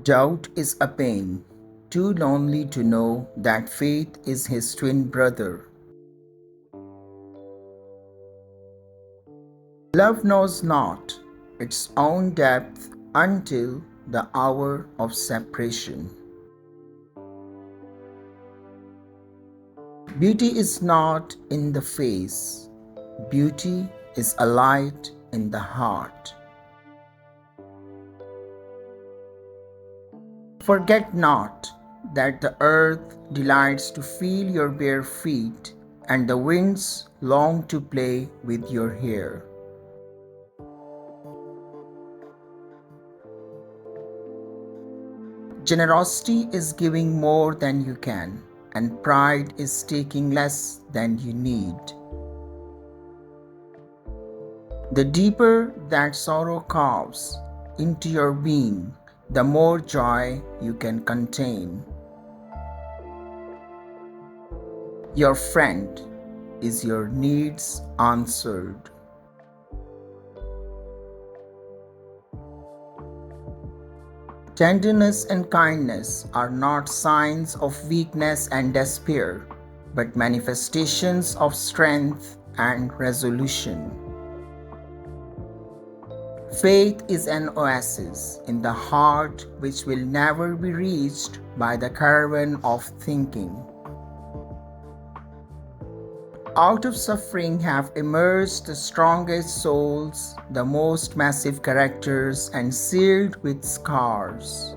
Doubt is a pain, too lonely to know that faith is his twin brother. Love knows not its own depth until the hour of separation. Beauty is not in the face, beauty is a light in the heart. Forget not that the earth delights to feel your bare feet, and the winds long to play with your hair. Generosity is giving more than you can, and pride is taking less than you need. The deeper that sorrow carves into your being, the more joy you can contain. Your friend is your needs answered. Tenderness and kindness are not signs of weakness and despair, but manifestations of strength and resolution. Faith is an oasis in the heart which will never be reached by the caravan of thinking. Out of suffering have emerged the strongest souls, the most massive characters, and sealed with scars.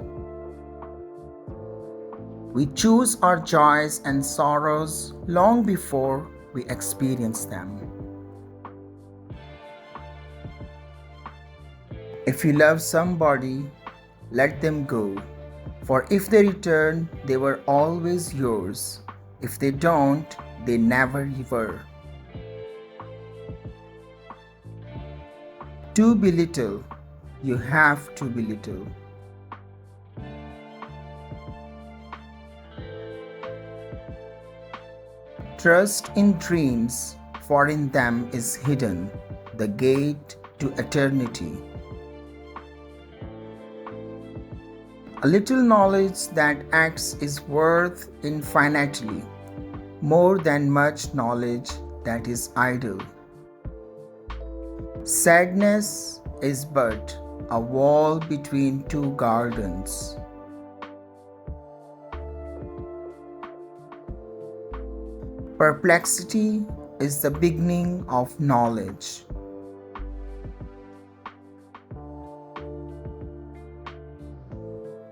We choose our joys and sorrows long before we experience them. If you love somebody, let them go, for if they return, they were always yours. If they don't, they never were. To be little, you have to be little. Trust in dreams, for in them is hidden the gate to eternity. A little knowledge that acts is worth infinitely more than much knowledge that is idle. Sadness is but a wall between two gardens. Perplexity is the beginning of knowledge.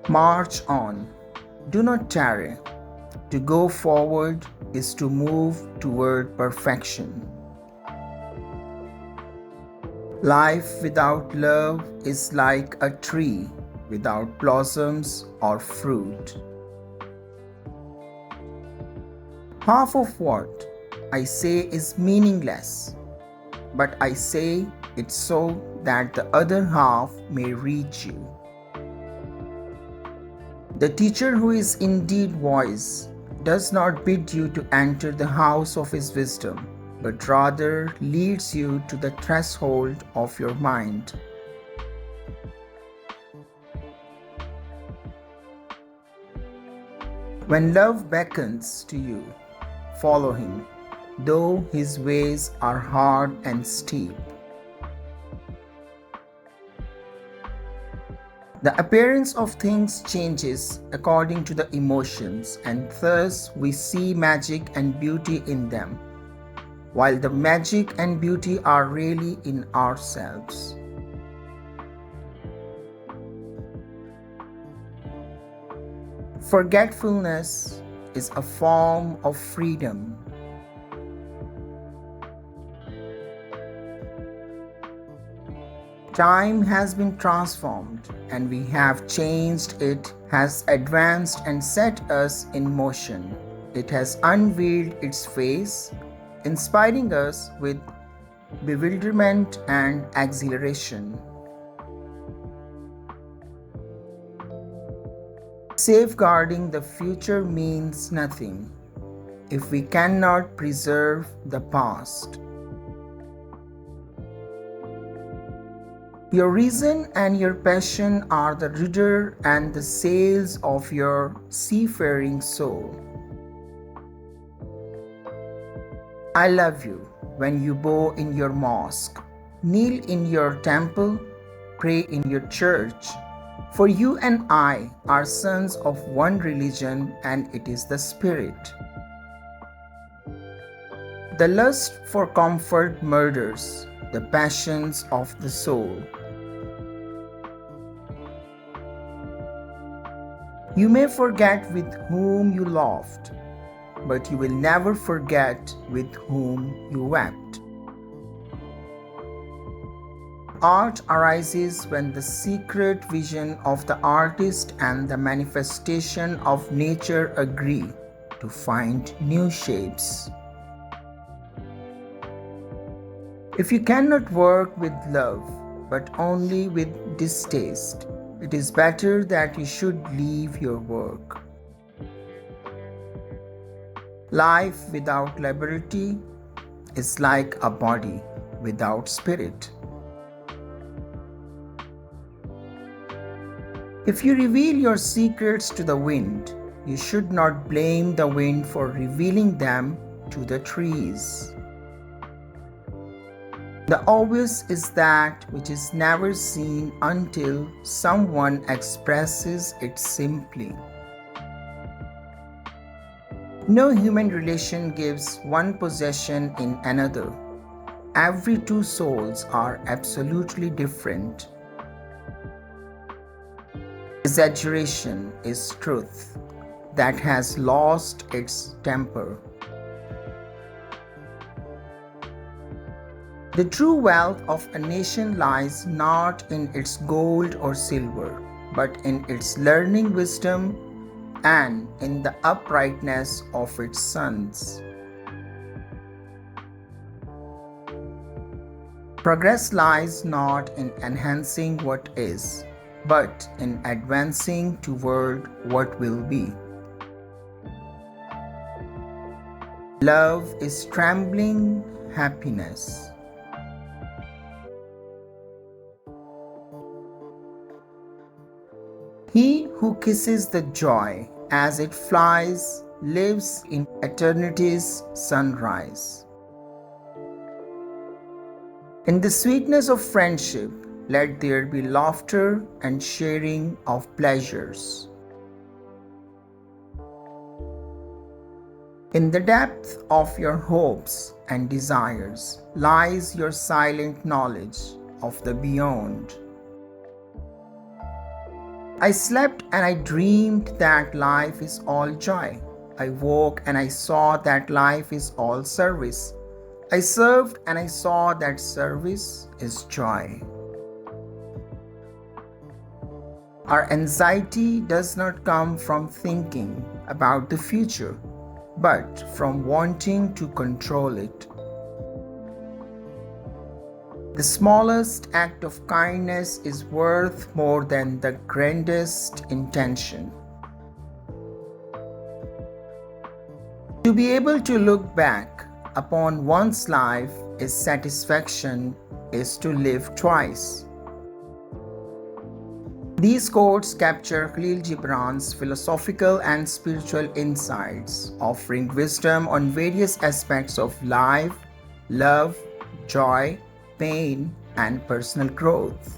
March on, do not tarry. To go forward is to move toward perfection. Life without love is like a tree without blossoms or fruit. Half of what I say is meaningless, but I say it so that the other half may reach you. The teacher who is indeed wise does not bid you to enter the house of his wisdom, but rather leads you to the threshold of your mind. When love beckons to you, follow him, though his ways are hard and steep. The appearance of things changes according to the emotions, and thus we see magic and beauty in them, while the magic and beauty are really in ourselves. Forgetfulness is a form of freedom. Time has been transformed, and we have changed. It has advanced and set us in motion. It has unveiled its face, inspiring us with bewilderment and exhilaration. Safeguarding the future means nothing if we cannot preserve the past. Your reason and your passion are the rudder and the sails of your seafaring soul. I love you when you bow in your mosque, kneel in your temple, pray in your church. For you and I are sons of one religion, and it is the Spirit. The lust for comfort murders the passions of the soul. You may forget with whom you laughed, but you will never forget with whom you wept. Art arises when the secret vision of the artist and the manifestation of nature agree to find new shapes. If you cannot work with love, but only with distaste, it is better that you should leave your work. Life without liberty is like a body without spirit. If you reveal your secrets to the wind, you should not blame the wind for revealing them to the trees. The obvious is that which is never seen until someone expresses it simply. No human relation gives one possession in another. Every two souls are absolutely different. Exaggeration is truth that has lost its temper. The true wealth of a nation lies not in its gold or silver, but in its learning wisdom and in the uprightness of its sons. Progress lies not in enhancing what is, but in advancing toward what will be. Love is trembling happiness. He who kisses the joy as it flies lives in eternity's sunrise. In the sweetness of friendship, let there be laughter and sharing of pleasures. In the depth of your hopes and desires lies your silent knowledge of the beyond. I slept and I dreamed that life is all joy. I woke and I saw that life is all service. I served and I saw that service is joy. Our anxiety does not come from thinking about the future, but from wanting to control it. The smallest act of kindness is worth more than the grandest intention. To be able to look back upon one's life is satisfaction, is to live twice. These quotes capture Khalil Gibran's philosophical and spiritual insights, offering wisdom on various aspects of life, love, joy, pain, and personal growth.